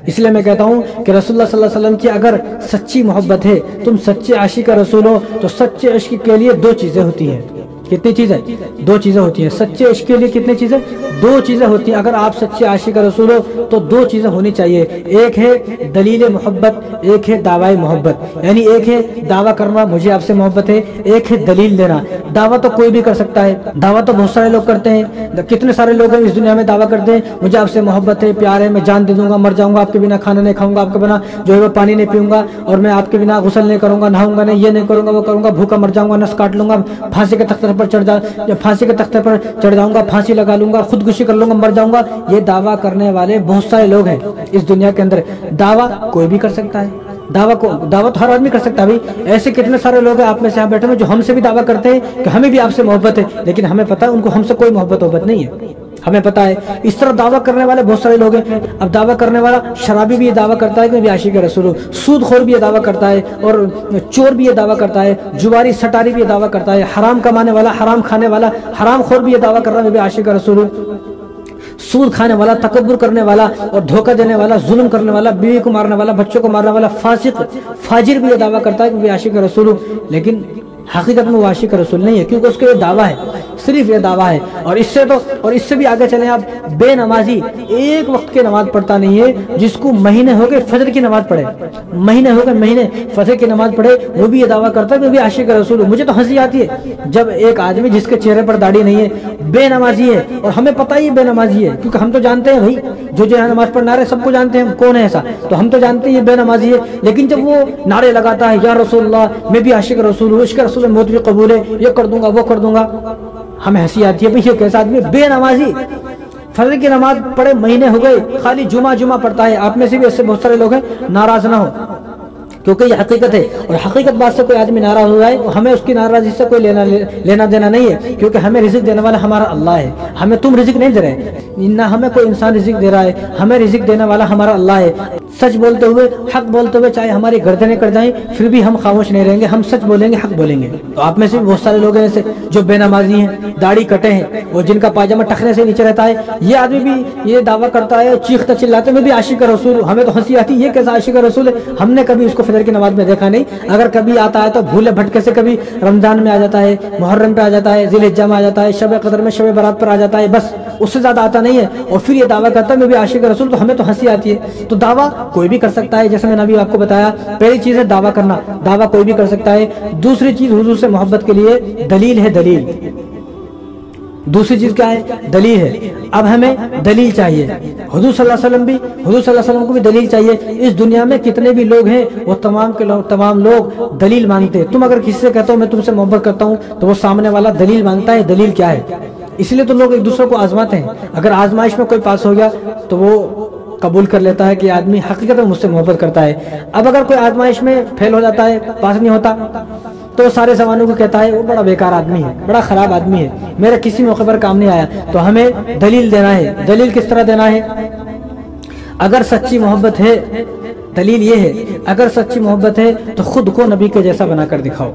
اس لیے میں کہتا ہوں کہ رسول اللہ صلی اللہ علیہ وسلم کی اگر سچی محبت ہے، تم سچے عاشق رسول ہو، تو سچے عشق کے لیے دو چیزیں ہوتی ہیں۔ کتنی چیزیں؟ دو چیزیں ہوتی ہیں۔ سچے عشق کے لیے کتنی چیزیں؟ دو چیزیں ہوتی ہیں۔ اگر آپ سچے عاشق رسول ہو تو دو چیزیں ہونی چاہیے، ایک ہے دلیل محبت، ایک ہے دعوی محبت۔ یعنی ایک ہے دعویٰ کرنا مجھے آپ سے محبت ہے، ایک ہے دلیل دینا۔ دعویٰ تو کوئی بھی کر سکتا ہے، دعویٰ تو بہت سارے لوگ کرتے ہیں، کتنے سارے لوگ ہیں اس دنیا میں دعویٰ کرتے ہیں مجھے آپ سے محبت ہے، پیار ہے، میں جان دے دوں گا، مر جاؤں گا، آپ کے بنا کھانا نہیں کھاؤں گا، آپ کے بنا جو ہے وہ پانی نہیں پیوں گا، اور میں آپ کے بنا غسل نہیں کروں گا، نہاؤں گا نہیں، یہ نہیں کروں گا، وہ کروں گا، بھوکا مر جاؤں گا، نس کاٹ لوں گا، پھانسی کے تختے پر چڑھ جاؤں گا، پھانسی لگا لوں گا، خودکشی کر لوں گا، مر جاؤں گا۔ یہ دعویٰ کرنے والے بہت سارے لوگ ہیں اس دنیا کے اندر۔ دعویٰ کوئی بھی کر سکتا ہے، دعویٰ تو ہر آدمی کر سکتا ہے۔ ایسے کتنے سارے لوگ ہیں آپ میں سے یہاں بیٹھے ہوئے جو ہم سے بھی دعویٰ کرتے ہیں کہ ہمیں بھی آپ سے محبت ہے، لیکن ہمیں پتہ ہے ان کو ہم سے کوئی محبت نہیں ہے، ہمیں پتہ ہے۔ اس طرح دعویٰ کرنے والے بہت سارے لوگ ہیں۔ اب دعویٰ کرنے والا شرابی بھی یہ دعویٰ کرتا ہے کہ میں بھی عاشق رسول ہوں، سود خور بھی یہ دعویٰ کرتا ہے، اور چور بھی یہ دعویٰ کرتا ہے، جواری سٹاری بھی یہ دعویٰ کرتا ہے، حرام کمانے والا، حرام کھانے والا، حرام خور بھی یہ دعویٰ کر رہا ہے میں بھی عاشق رسول ہوں، سود کھانے والا، تکبر کرنے والا اور دھوکہ دینے والا، ظلم کرنے والا، بیوی کو مارنے والا، بچوں کو مارنے والا، فاسق فاجر بھی یہ دعویٰ کرتا ہے کہ میں بھی عاشق رسول ہوں، لیکن حقیقت میں وہ عاشق رسول نہیں ہے، کیونکہ اس کا یہ دعویٰ ہے، صرف یہ دعویٰ ہے۔ اور اس سے بھی آگے چلیں آپ، بے نمازی ایک وقت کی نماز پڑھتا نہیں ہے، جس کو مہینے ہو گئے فجر کی نماز پڑھے، مہینے فجر کی نماز پڑھے، وہ بھی یہ دعویٰ کرتا ہے کہ بھی عاشق رسول ہوں۔ مجھے تو ہنسی آتی ہے جب ایک آدمی جس کے چہرے پر داڑھی نہیں ہے، بے نمازی ہے، اور ہمیں پتہ ہی بے نمازی ہے، کیونکہ ہم تو جانتے ہیں بھائی جو یہاں نماز پڑھنا رہے سب کو جانتے ہیں کون ہے ایسا، تو ہم تو جانتے ہیں یہ بے نمازی ہے، لیکن جب وہ نعرے لگاتا ہے یا رسول اللہ میں بھی عاشق رسول ہوں، عشق رسول موت بھی قبول ہے، یہ کر دوں گا وہ کر دوں گا، ہمیں ہنسی آتی ہے بھئی یہ کیسا آدمی بے نمازی، فجر کی نماز پڑھے مہینے ہو گئے، خالی جمعہ پڑھتا ہے۔ آپ میں سے بھی ایسے بہت سارے لوگ ہیں، ناراض نہ ہو کیونکہ یہ حقیقت ہے، اور حقیقت بات سے کوئی آدمی ناراض ہو جائے ہمیں اس کی ناراضی سے کوئی لینا دینا نہیں ہے، کیونکہ ہمیں رزق دینے والا ہمارا اللہ ہے، ہمیں تم رزق نہیں دے رہے، نہ ہمیں کوئی انسان رزق دے رہا ہے، ہمیں رزق دینے والا ہمارا اللہ ہے۔ سچ بولتے ہوئے، حق بولتے ہوئے چاہے ہماری گردنیں کٹ جائیں پھر بھی ہم خاموش نہیں رہیں گے، ہم سچ بولیں گے، حق بولیں گے۔ تو آپ میں سے بھی بہت سارے لوگ ہیں ایسے جو بے نمازی ہیں، داڑھی کٹے ہیں، اور جن کا پاجامہ ٹخنے سے نیچے رہتا ہے، یہ آدمی بھی یہ دعویٰ کرتا ہے، چیختا چلاتا ہے میں بھی عاشق رسول ہوں، ہمیں تو ہنسی آتی ہے یہ کیسا عاشق رسول ہے، ہم نے کبھی اس کو فجر کی نماز میں دیکھا نہیں، اگر کبھی آتا ہے تو بھولے بھٹکے سے کبھی رمضان میں آ جاتا ہے، محرم پہ آ جاتا ہے، ذی الحجہ میں آ جاتا ہے، شب قدر میں، شب برات پر آ جاتا ہے، بس اس سے زیادہ آتا نہیں ہے، اور پھر یہ دعویٰ کرتا ہے میں بھی عاشق رسول، تو ہمیں تو ہنسی آتی ہے۔ تو دعویٰ کوئی بھی کر سکتا ہے، جیسے میں نے ابھی آپ کو بتایا، پہلی چیز ہے دعویٰ کرنا، دعویٰ کوئی بھی کر سکتا ہے۔ دوسری چیز حضور سے محبت کے لیے دلیل ہے، دلیل۔ دوسری چیز کیا ہے؟ دلیل ہے۔ اب ہمیں دلیل چاہیے، حضور صلی اللہ علیہ وسلم کو بھی دلیل چاہیے۔ اس دنیا میں کتنے بھی لوگ ہیں وہ تمام لوگ دلیل مانگتے ہیں۔ تم اگر کسی سے کہتے ہو میں تم سے محبت کرتا ہوں تو وہ سامنے والا دلیل مانگتا ہے، دلیل کیا ہے؟ اس لیے تو لوگ ایک دوسرے کو آزماتے ہیں، اگر آزمائش میں کوئی پاس ہو گیا تو وہ قبول کر لیتا ہے کہ آدمی حقیقت میں مجھ سے محبت کرتا ہے۔ اب اگر کوئی آزمائش میں فیل ہو جاتا ہے، پاس نہیں ہوتا، تو سارے زمانوں کو کہتا ہے وہ بڑا بیکار آدمی ہے، بڑا خراب آدمی ہے، میرا کسی موقع پر کام نہیں آیا۔ تو ہمیں دلیل دینا ہے۔ دلیل کس طرح دینا ہے؟ اگر سچی محبت ہے، دلیل یہ ہے، اگر سچی محبت ہے تو خود کو نبی کے جیسا بنا کر دکھاؤ۔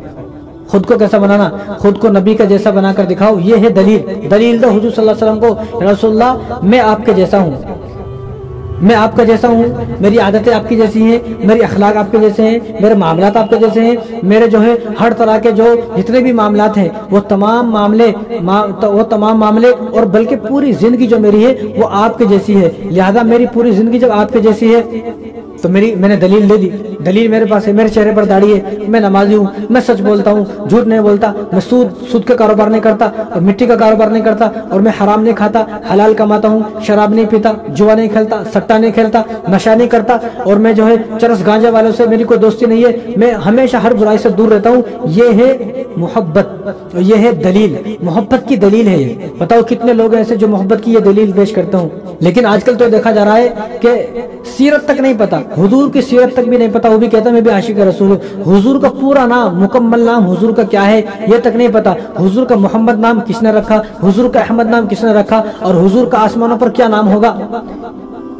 خود کو کیسا بنانا؟ خود کو نبی کا جیسا بنا کر دکھاؤ، یہ ہے دلیل۔ دلیل دو حضور صلی اللہ علیہ وسلم کو، رسول اللہ میں آپ کے جیسا ہوں، میں آپ کا جیسا ہوں، میری عادتیں آپ کی جیسی ہیں، میری اخلاق آپ کے جیسے ہیں، میرے معاملات آپ کے جیسے ہیں، میرے جو ہے ہر طرح کے جو جتنے بھی معاملات ہیں وہ تمام معاملے اور بلکہ پوری زندگی جو میری ہے وہ آپ کے جیسی ہے، لہذا میری پوری زندگی جب آپ کے جیسی ہے تو میں نے دلیل دے دی۔ دلیل میرے پاس ہے، میرے چہرے پر داڑھی ہے، میں نمازی ہوں، میں سچ بولتا ہوں، جھوٹ نہیں بولتا، میں سود کا کاروبار نہیں کرتا اور مٹی کا کاروبار نہیں کرتا، اور میں حرام نہیں کھاتا، حلال کماتا ہوں، شراب نہیں پیتا، جوا نہیں کھیلتا، سٹا نہیں کھیلتا، نشہ نہیں کرتا، اور میں جو ہے چرس گانجے والوں سے میری کوئی دوستی نہیں ہے، میں ہمیشہ ہر برائی سے دور رہتا ہوں۔ یہ ہے محبت، یہ ہے دلیل، محبت کی دلیل ہے یہ۔ بتاؤ کتنے لوگ ایسے جو محبت کی یہ دلیل پیش کرتے ہوں، لیکن آج کل تو دیکھا جا رہا ہے کہ سیرت تک نہیں پتا، حضور کی سیرت تک بھی نہیں پتا، وہ بھی کہتا ہے میں بھی عاشق رسول ہوں۔ حضور کا پورا نام، مکمل نام حضور کا کیا ہے یہ تک نہیں پتا، حضور کا محمد نام کس نے رکھا، حضور کا احمد نام کس نے رکھا، اور حضور کا آسمانوں پر کیا نام ہوگا